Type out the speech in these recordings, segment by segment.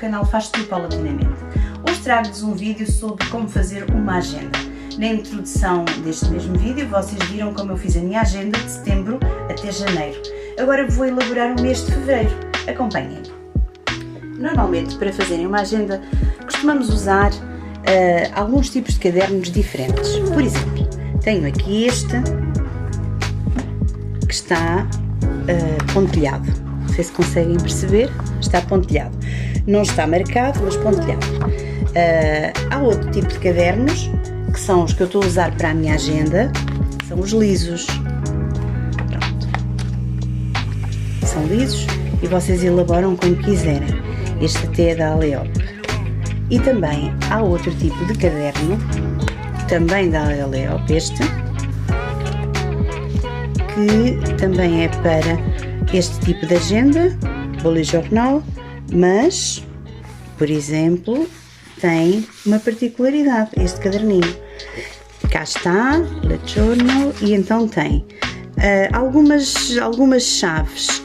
canal Faz Tudo Paulatinamente. Hoje trago-vos um vídeo sobre como fazer uma agenda. Na introdução deste mesmo vídeo vocês viram como eu fiz a minha agenda de setembro até janeiro. Agora vou elaborar o mês de fevereiro. Acompanhem-me. Normalmente, para fazerem uma agenda, costumamos usar alguns tipos de cadernos diferentes. Por exemplo, tenho aqui este que está pontilhado. Não sei se conseguem perceber, está pontilhado. Não está marcado, mas pontilhado. Há outro tipo de cadernos, que são os que eu estou a usar para a minha agenda, são os lisos. Pronto. São lisos e vocês elaboram como quiserem. Este até é da Aleop. E também há outro tipo de caderno, também da Aleop, este, que também é para este tipo de agenda, bullet journal, mas, por exemplo, tem uma particularidade, este caderninho. Cá está, bullet journal, e então tem algumas chaves,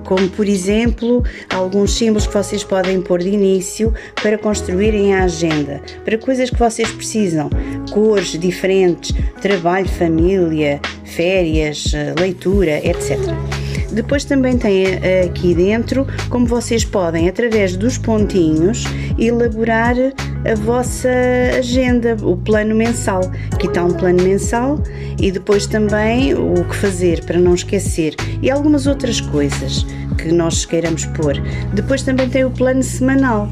como por exemplo alguns símbolos que vocês podem pôr de início para construírem a agenda, para coisas que vocês precisam, cores diferentes, trabalho, família, férias, leitura, etc. Depois também tem aqui dentro como vocês podem, através dos pontinhos, elaborar a vossa agenda, o plano mensal. Aqui está um plano mensal e depois também o que fazer para não esquecer e algumas outras coisas que nós queiramos pôr. Depois também tem o plano semanal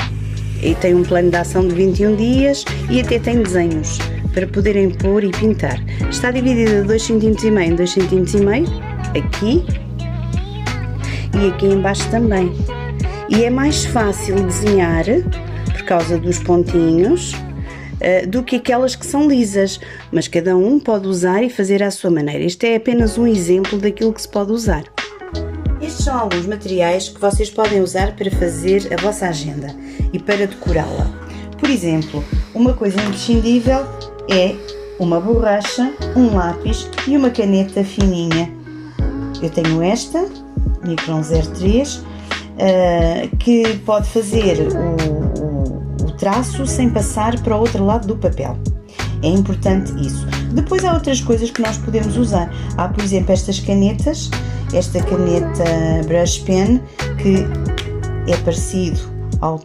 e tem um plano de ação de 21 dias e até tem desenhos para poderem pôr e pintar. Está dividido a 2,5 cm em 2,5 cm, aqui e aqui embaixo também. E é mais fácil desenhar, por causa dos pontinhos, do que aquelas que são lisas, mas cada um pode usar e fazer à sua maneira. Este é apenas um exemplo daquilo que se pode usar. Estes são alguns materiais que vocês podem usar para fazer a vossa agenda e para decorá-la. Por exemplo, uma coisa imprescindível é uma borracha, um lápis e uma caneta fininha. Eu tenho esta, Micron 03, que pode fazer o traço sem passar para o outro lado do papel. É importante isso. Depois há outras coisas que nós podemos usar. Há, por exemplo, estas canetas, esta caneta Brush Pen, que é parecido, ao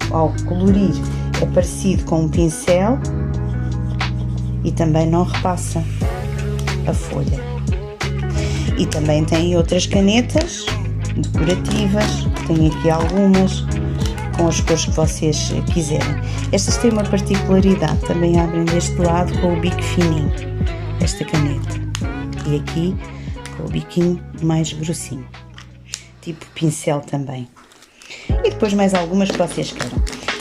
colorir, é parecido com um pincel e também não repassa a folha. E também tem outras canetas decorativas, tenho aqui algumas com as cores que vocês quiserem. Estas têm uma particularidade, também abrem deste lado com o bico fininho, esta caneta, e aqui com o biquinho mais grossinho, tipo pincel também. E depois mais algumas que vocês queiram.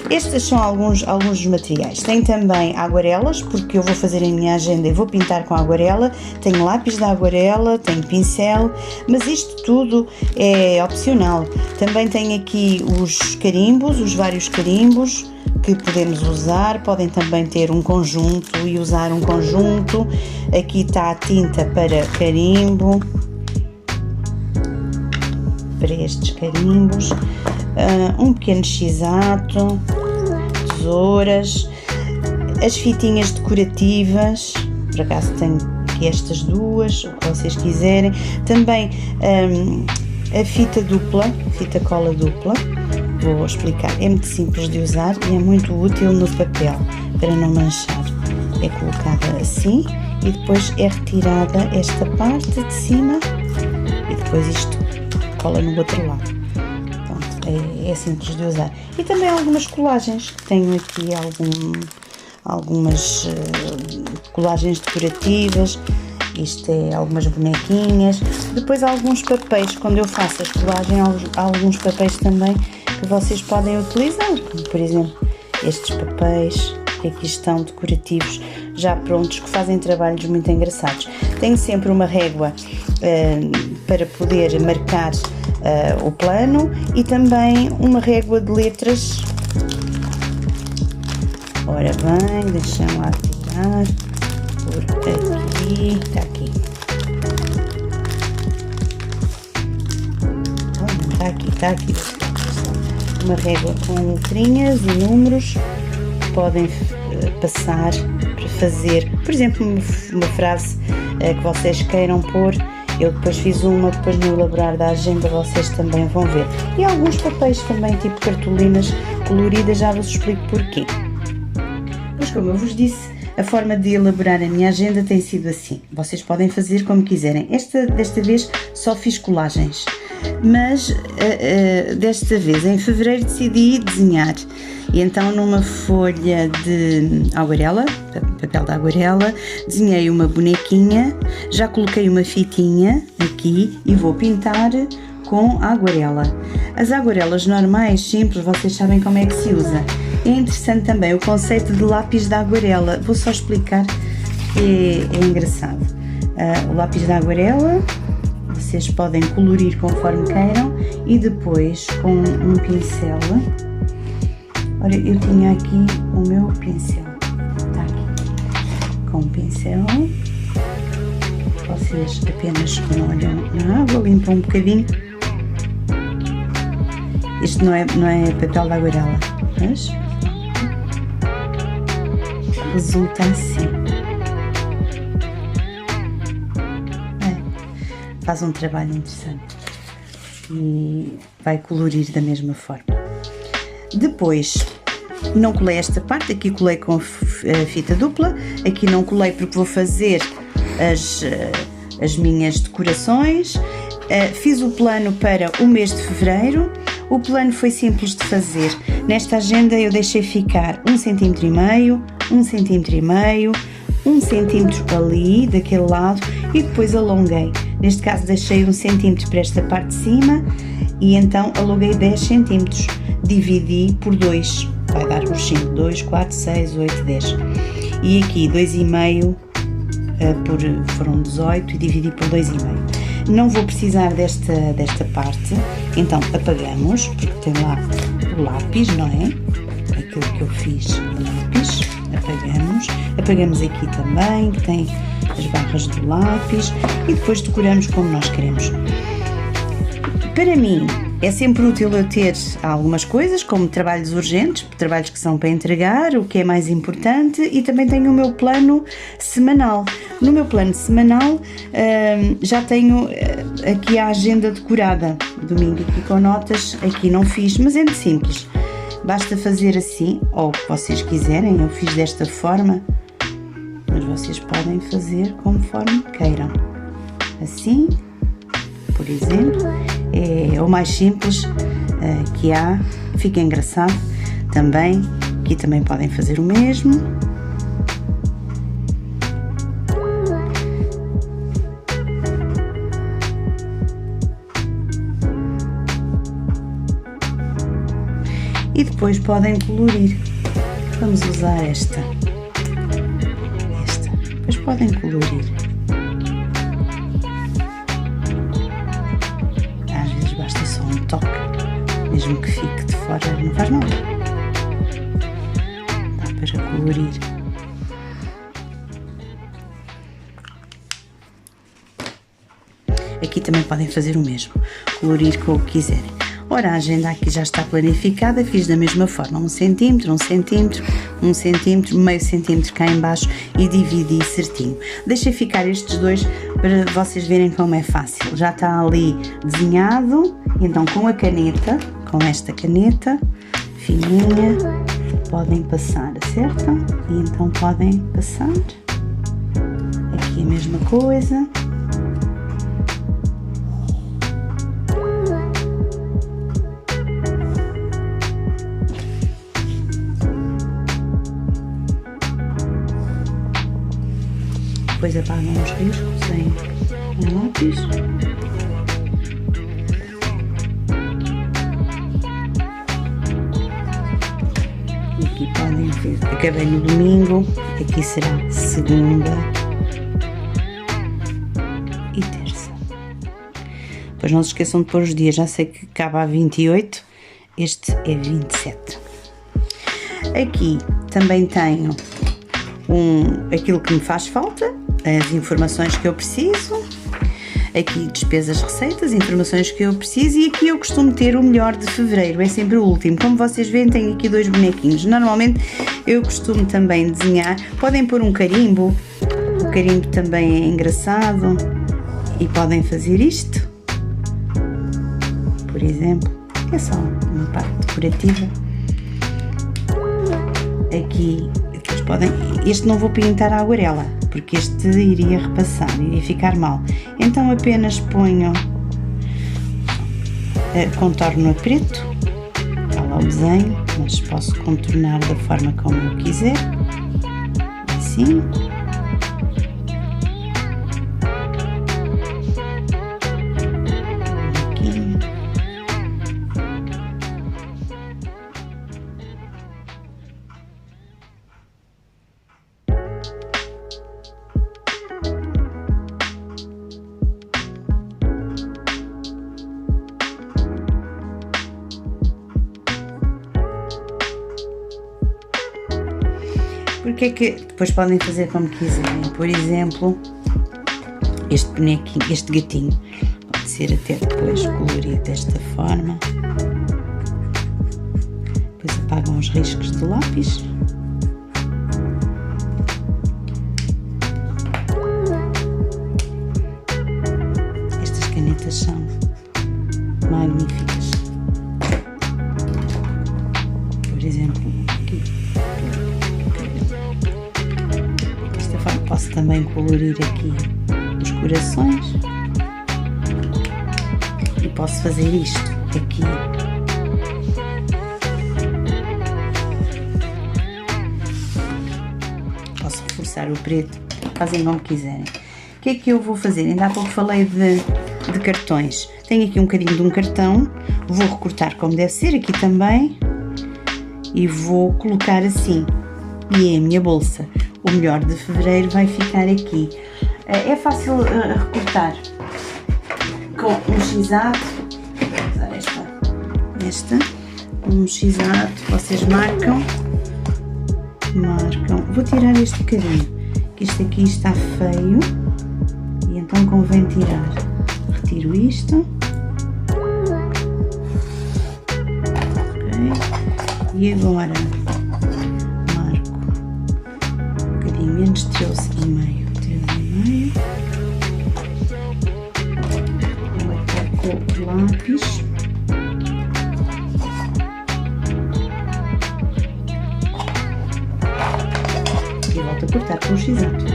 Estes são alguns dos materiais. Tem também aguarelas, porque eu vou fazer a minha agenda e vou pintar com aguarela. Tenho lápis de aguarela, tenho pincel, mas isto tudo é opcional. Também tenho aqui os carimbos, os vários carimbos que podemos usar. Podem também ter um conjunto e usar um conjunto. Aqui está a tinta para carimbo, para estes carimbos. Um pequeno x-ato, tesouras, as fitinhas decorativas, por acaso tenho aqui estas duas, o que vocês quiserem. Também a fita dupla, fita cola dupla, vou explicar, é muito simples de usar e é muito útil no papel para não manchar. É colocada assim e depois é retirada esta parte de cima e depois isto cola no outro lado. É simples de usar. E também algumas colagens. Tenho aqui algumas colagens decorativas. Isto é algumas bonequinhas. Depois alguns papéis. Quando eu faço as colagens, há alguns papéis também que vocês podem utilizar. Como por exemplo estes papéis que aqui estão decorativos, já prontos, que fazem trabalhos muito engraçados. Tenho sempre uma régua para poder marcar o plano e também uma régua de letras. Ora bem, deixa-me lá tirar por aqui, está aqui. Está aqui. uma régua com letrinhas e números, podem passar para fazer, por exemplo, uma frase que vocês queiram pôr. Eu depois fiz uma, depois no elaborar da agenda vocês também vão ver. E alguns papéis também, tipo cartolinas coloridas, já vos explico porquê. Mas como eu vos disse, a forma de elaborar a minha agenda tem sido assim. Vocês podem fazer como quiserem. Desta vez só fiz colagens, mas desta vez em fevereiro decidi desenhar. E então numa folha de aguarela, papel de aguarela, desenhei uma bonequinha, já coloquei uma fitinha aqui e vou pintar com a aguarela. As aguarelas normais, simples, vocês sabem como é que se usa. É interessante também o conceito de lápis de aguarela, vou só explicar que é engraçado. O lápis de aguarela, vocês podem colorir conforme queiram e depois com um pincel. Ora, eu tinha aqui o meu pincel, está aqui, com um pincel, vocês apenas molham na água, limpam um bocadinho. Isto não é papel de aguarela, mas resulta assim. Faz um trabalho interessante e vai colorir da mesma forma. Depois, não colei esta parte, aqui colei com fita dupla, aqui não colei porque vou fazer as minhas decorações. Fiz o plano para o mês de fevereiro. O plano foi simples de fazer. Nesta agenda eu deixei ficar 1,5 cm, 1,5 cm, 1 centímetro ali, daquele lado, e depois alonguei. Neste caso deixei 1 centímetro para esta parte de cima e então alonguei 10 centímetros. Dividi por 2, vai dar os 5, 2, 4, 6, 8, 10. E aqui 2,5 foram 18 e dividi por 2,5. Não vou precisar desta parte, então apagamos, porque tem lá o lápis, não é? Aquilo que eu fiz, o lápis, apagamos aqui também, que tem as barras do lápis, e depois decoramos como nós queremos. Para mim, é sempre útil eu ter algumas coisas, como trabalhos urgentes, trabalhos que são para entregar, o que é mais importante, e também tenho o meu plano semanal. No meu plano semanal já tenho aqui a agenda decorada, domingo aqui com notas, aqui não fiz, mas é muito simples. Basta fazer assim, ou o que vocês quiserem, eu fiz desta forma, mas vocês podem fazer conforme queiram. Assim, por exemplo, é o mais simples que há, fica engraçado também. Aqui também podem fazer o mesmo. E depois podem colorir. Vamos usar esta. Depois podem colorir. Às vezes basta só um toque, mesmo que fique de fora, não faz mal. Dá para colorir. Aqui também podem fazer o mesmo, colorir com o que quiserem. Ora, a agenda aqui já está planificada, fiz da mesma forma, 1 centímetro, 1 centímetro, 1 centímetro, meio centímetro cá em baixo e dividi certinho. Deixei ficar estes dois para vocês verem como é fácil. Já está ali desenhado, então com a caneta, com esta caneta fininha, podem passar, certo? E então podem passar. Aqui a mesma coisa. Depois apagam os riscos em lápis. E aqui podem ver, acabei no domingo, aqui será segunda e terça. Depois não se esqueçam de pôr os dias, já sei que acaba a 28, este é 27. Aqui também tenho aquilo que me faz falta, as informações que eu preciso. aqui despesas, receitas, informações que eu preciso, e aqui eu costumo ter o melhor de fevereiro, é sempre o último. Como vocês veem, tenho aqui 2 bonequinhos. Normalmente eu costumo também desenhar, podem pôr um carimbo, o carimbo também é engraçado, e podem fazer isto, por exemplo, é só uma parte decorativa. Aqui, depois podem, este não vou pintar a aguarela, porque este iria repassar, iria ficar mal. Então apenas ponho, contorno a preto, está lá o desenho, mas posso contornar da forma como eu quiser, assim. Porque é que depois podem fazer como quiserem. Por exemplo, este bonequinho, este gatinho, pode ser até depois colorido desta forma. Depois apagam os riscos do lápis. Estas canetas são magníficas. Por exemplo, aqui. Posso também colorir aqui os corações e posso fazer isto aqui. Posso reforçar o preto, fazem como quiserem. O que é que eu vou fazer? Ainda há pouco falei de cartões. Tenho aqui um bocadinho de um cartão, vou recortar como deve ser aqui também e vou colocar assim. E é a minha bolsa. O melhor de fevereiro vai ficar aqui. É fácil recortar com um x-ato. Vou usar esta, um x-ato, vocês marcam, vou tirar este bocadinho, que este aqui está feio, e então convém tirar. Retiro isto, ok, e agora menos 13,5, vou com o lápis e volto a cortar com o x-ato.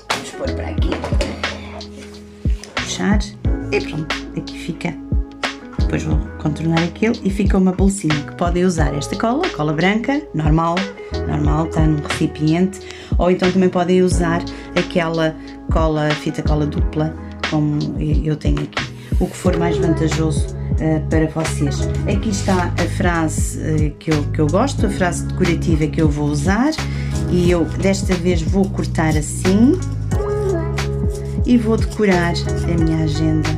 Vamos pôr para aqui. E pronto, aqui fica. Depois vou contornar aquilo e fica uma bolsinha que podem usar esta cola branca, normal, está num recipiente, ou então também podem usar aquela fita cola dupla, como eu tenho aqui, o que for mais vantajoso para vocês. Aqui está a frase que eu gosto, a frase decorativa que eu vou usar, e eu desta vez vou cortar assim. E vou decorar a minha agenda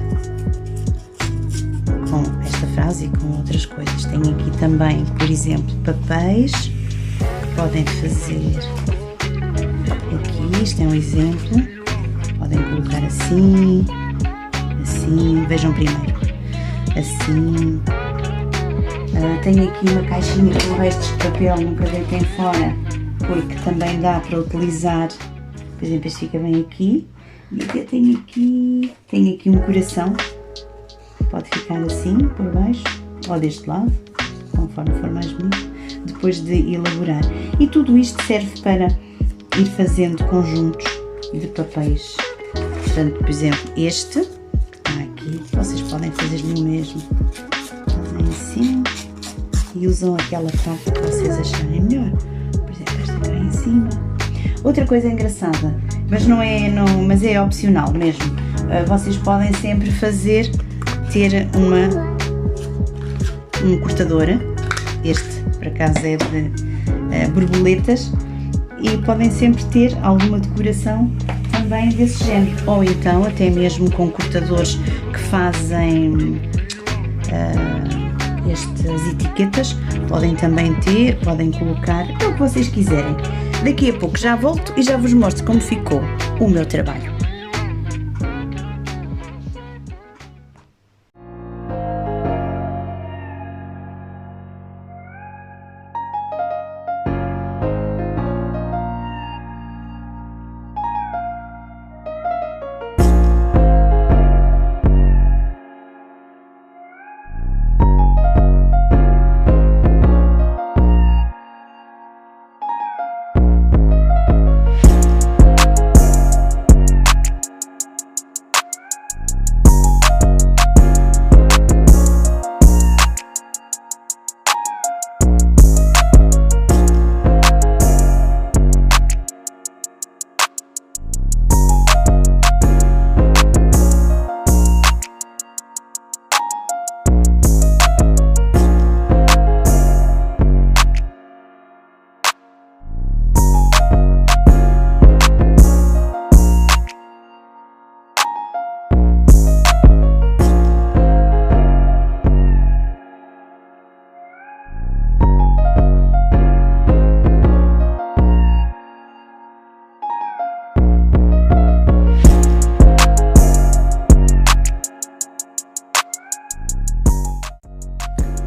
com esta frase e com outras coisas. Tenho aqui também, por exemplo, papéis que podem fazer aqui. Isto é um exemplo. Podem colocar assim, vejam primeiro, assim. Tenho aqui uma caixinha com restos de papel, nunca deitem fora, porque também dá para utilizar. Por exemplo, este fica bem aqui. E até tenho aqui um coração, pode ficar assim por baixo ou deste lado, conforme for mais bonito, depois de elaborar. E tudo isto serve para ir fazendo conjuntos de papéis. Portanto, por exemplo, este que está aqui, vocês podem fazer-lhe o mesmo. Fazem assim e usam aquela parte que vocês acharem melhor. Por exemplo, esta cá em cima. Outra coisa engraçada, mas é opcional mesmo. Vocês podem sempre ter um cortador. Este, por acaso, é de borboletas, e podem sempre ter alguma decoração também desse género. Ou então, até mesmo com cortadores que fazem estas etiquetas, podem também ter, podem colocar, é o que vocês quiserem. Daqui a pouco já volto e já vos mostro como ficou o meu trabalho.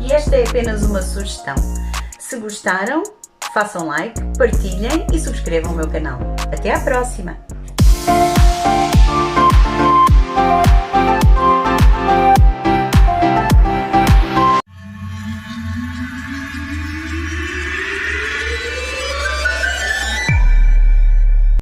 E esta é apenas uma sugestão. Se gostaram, façam like, partilhem e subscrevam o meu canal. Até à próxima!